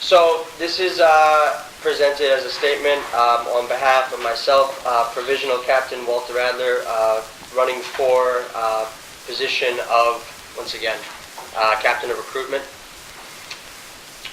So this is presented as a statement on behalf of myself, Provisional Captain Walter Adler, running for position of, once again, Captain of Recruitment.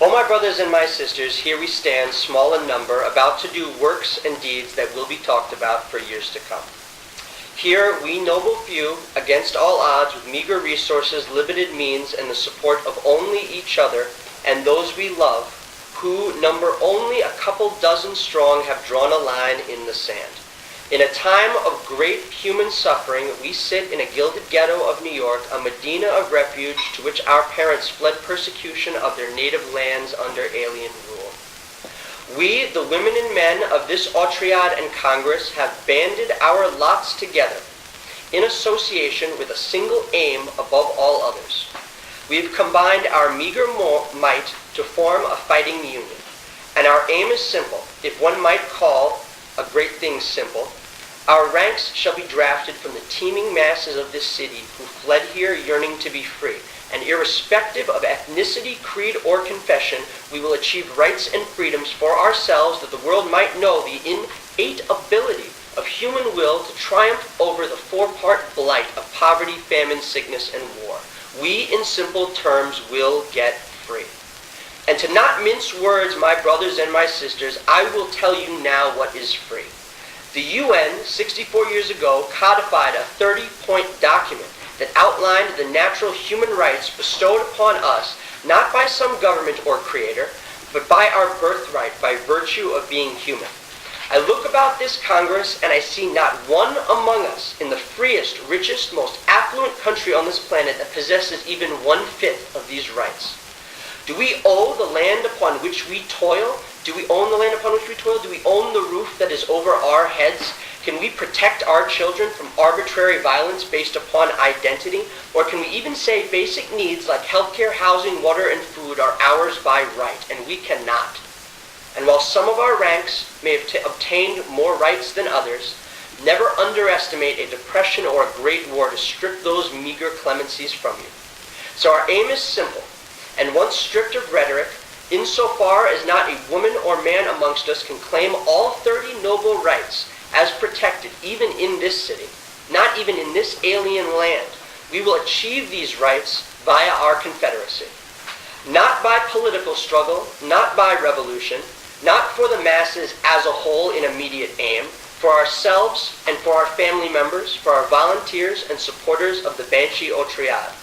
O my brothers and my sisters, here we stand, small in number, about to do works and deeds that will be talked about for years to come. Here, we noble few, against all odds, with meager resources, limited means, and the support of only each other and those we love, who number only a couple dozen strong, have drawn a line in the sand. In a time of great human suffering, we sit in a gilded ghetto of New York, a Medina of refuge to which our parents fled persecution of their native lands under alien rule. We, the women and men of this Autriad and Congress, have banded our lots together in association with a single aim above all others. We have combined our meager might to form a fighting union. And our aim is simple, if one might call a great thing simple. Our ranks shall be drafted from the teeming masses of this city who fled here yearning to be free. And irrespective of ethnicity, creed, or confession, we will achieve rights and freedoms for ourselves that the world might know the innate ability of human will to triumph over the four-part blight of poverty, famine, sickness, and war. We, in simple terms, will get free. And to not mince words, my brothers and my sisters, I will tell you now what is free. The UN, 64 years ago, codified a 30-point document that outlined the natural human rights bestowed upon us, not by some government or creator, but by our birthright, by virtue of being human. I look about this Congress and I see not one among us in the freest, richest, most affluent country on this planet that possesses even 1/5 of these rights. Do we owe the land upon which we toil? Do we own the land upon which we toil? Do we own the roof that is over our heads? Can we protect our children from arbitrary violence based upon identity? Or can we even say basic needs like healthcare, housing, water, and food are ours by right? And we cannot. And while some of our ranks may have obtained more rights than others, never underestimate a depression or a great war to strip those meager clemencies from you. So our aim is simple, and once stripped of rhetoric, insofar as not a woman or man amongst us can claim all 30 noble rights as protected even in this city, not even in this alien land, we will achieve these rights via our confederacy. Not by political struggle, not by revolution, not for the masses as a whole in immediate aim, for ourselves and for our family members, for our volunteers and supporters of the Banshee Association.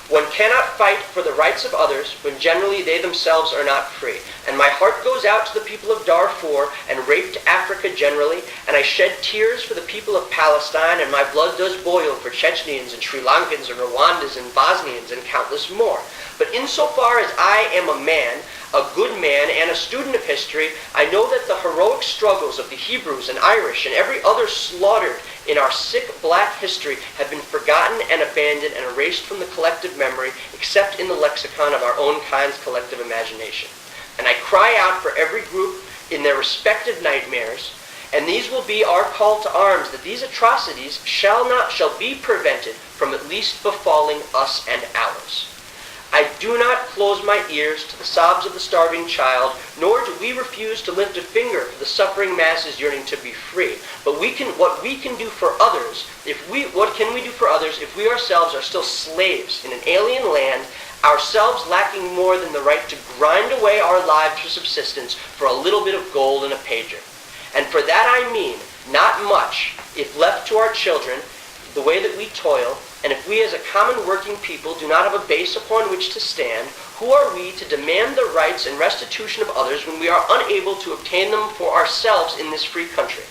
One cannot fight for the rights of others when generally they themselves are not free. And my heart goes out to the people of Darfur and raped Africa generally, and I shed tears for the people of Palestine, and my blood does boil for Chechens and Sri Lankans and Rwandans and Bosnians and countless more. But insofar as I am a man, a good man, and a student of history, I know that the heroic struggles of the Hebrews and Irish and every other slaughtered in our sick black history have been forgotten and abandoned and erased from the collective memory, except in the lexicon of our own kind's collective imagination. And I cry out for every group in their respective nightmares, and these will be our call to arms, that these atrocities shall be prevented from at least befalling us and ours. I do not close my ears to the sobs of the starving child, nor do we refuse to lift a finger for the suffering masses yearning to be free. But what we can do for others, what can we do for others if we ourselves are still slaves in an alien land, ourselves lacking more than the right to grind away our lives for subsistence for a little bit of gold and a pager? And for that I mean, not much, if left to our children, the way that we toil. And if we as a common working people do not have a base upon which to stand, who are we to demand the rights and restitution of others when we are unable to obtain them for ourselves in this free country?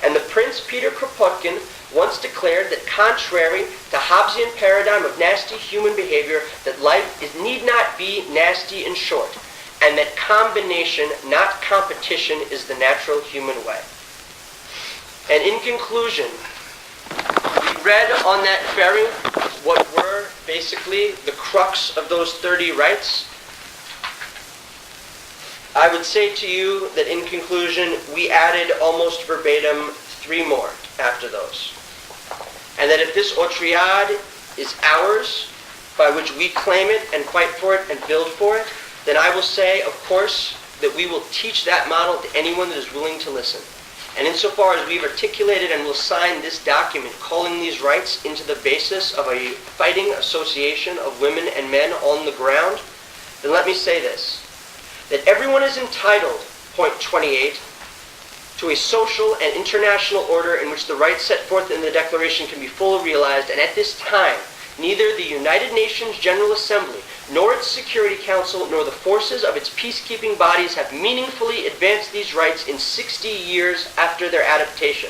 And the Prince Peter Kropotkin once declared that contrary to Hobbesian paradigm of nasty human behavior, that life need not be nasty and short, and that combination, not competition, is the natural human way. And in conclusion, we read on that ferry what were basically the crux of those 30 rights. I would say to you that in conclusion, we added almost verbatim 3 more after those. And that if this Autriad is ours, by which we claim it and fight for it and build for it, then I will say, of course, that we will teach that model to anyone that is willing to listen. And insofar as we've articulated and will sign this document calling these rights into the basis of a fighting association of women and men on the ground, then let me say this, that everyone is entitled, point 28, to a social and international order in which the rights set forth in the Declaration can be fully realized, and at this time, neither the United Nations General Assembly, nor its Security Council, nor the forces of its peacekeeping bodies have meaningfully advanced these rights in 60 years after their adaptation,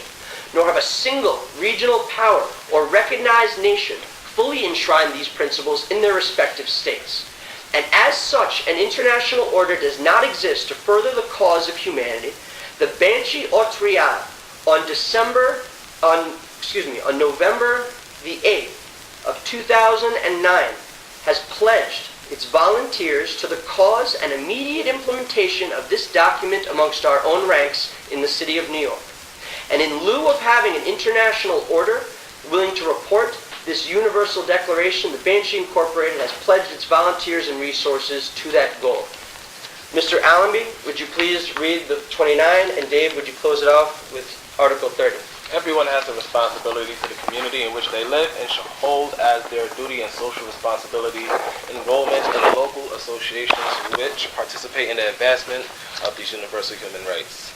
nor have a single regional power or recognized nation fully enshrined these principles in their respective states. And as such, an international order does not exist to further the cause of humanity. The Banshee Association on November the 8th of 2009 has pledged its volunteers to the cause and immediate implementation of this document amongst our own ranks in the city of New York. And in lieu of having an international order willing to report this universal declaration, the Banshee Incorporated has pledged its volunteers and resources to that goal. Mr. Allenby, would you please read the 29, and Dave, would you close it off with Article 30? Everyone has a responsibility to the community in which they live and shall hold as their duty and social responsibility enrollment in the local associations which participate in the advancement of these universal human rights.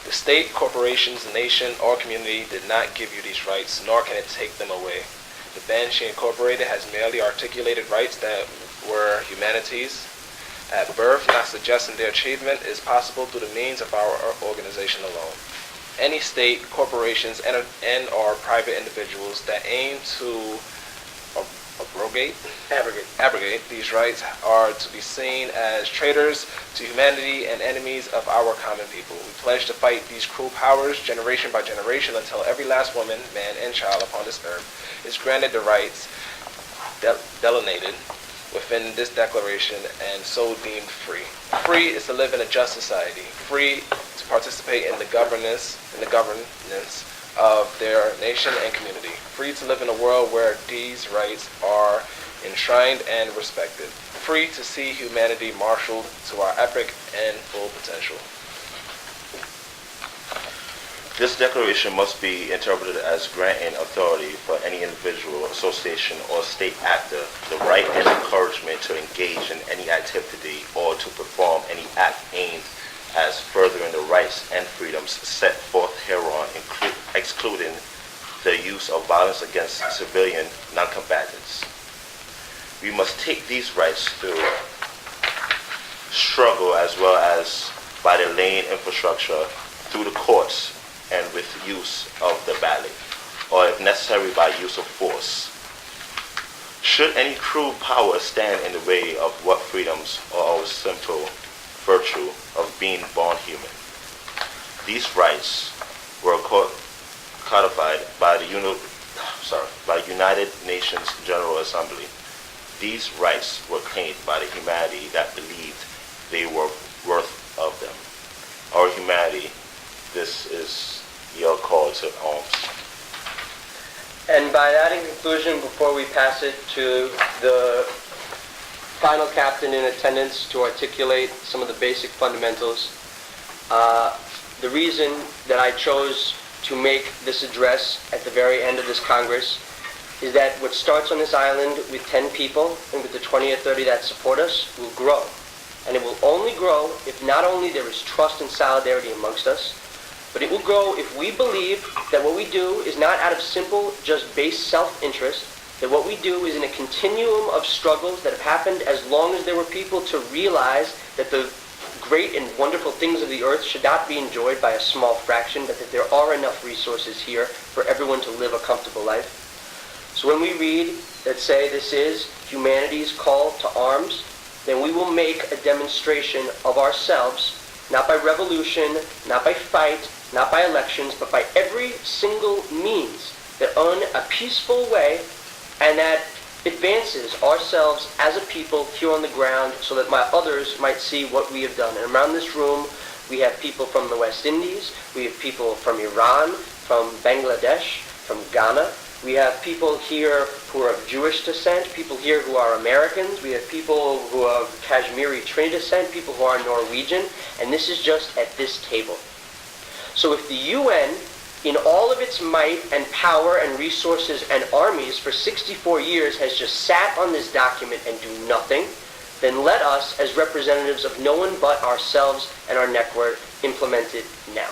The state, corporations, nation, or community did not give you these rights, nor can it take them away. The Banshee Incorporated has merely articulated rights that were humanity's at birth, not suggesting their achievement is possible through the means of our organization alone. Any state, corporations, and or private individuals that aim to abrogate these rights are to be seen as traitors to humanity and enemies of our common people. We pledge to fight these cruel powers generation by generation until every last woman, man, and child upon this earth is granted the rights delineated within this declaration and so deemed free. Free is to live in a just society, free to participate in the governance of their nation and community, free to live in a world where these rights are enshrined and respected, free to see humanity marshaled to our epic and full potential. This declaration must be interpreted as granting authority for any individual, association, or state actor the right and encouragement to engage in any activity or to perform any act aimed as furthering the rights and freedoms set forth hereon, excluding the use of violence against civilian non-combatants. We must take these rights through struggle as well as by the laying infrastructure through the courts and with use of the ballot, or if necessary by use of force. Should any cruel power stand in the way of what freedoms or our simple virtue of being born human, these rights were codified by the United Nations General Assembly. These rights were claimed by the humanity that believed they were worth of them. Our humanity, this is your call to arms. And by that in conclusion, before we pass it to the final captain in attendance to articulate some of the basic fundamentals, the reason that I chose to make this address at the very end of this Congress is that what starts on this island with 10 people and with the 20 or 30 that support us will grow. And it will only grow if not only there is trust and solidarity amongst us, but it will grow if we believe that what we do is not out of simple, just base self-interest, that what we do is in a continuum of struggles that have happened as long as there were people to realize that the great and wonderful things of the earth should not be enjoyed by a small fraction, but that there are enough resources here for everyone to live a comfortable life. So when we read that say this is humanity's call to arms, then we will make a demonstration of ourselves, not by revolution, not by fight, not by elections, but by every single means that in a peaceful way and that advances ourselves as a people here on the ground so that others might see what we have done. And around this room, we have people from the West Indies, we have people from Iran, from Bangladesh, from Ghana, We have people here who are of Jewish descent, people here who are Americans, we have people who are of Kashmiri Trini descent, people who are Norwegian, and this is just at this table. So if the UN, in all of its might and power and resources and armies for 64 years has just sat on this document and do nothing, then let us, as representatives of no one but ourselves and our network, implement it now.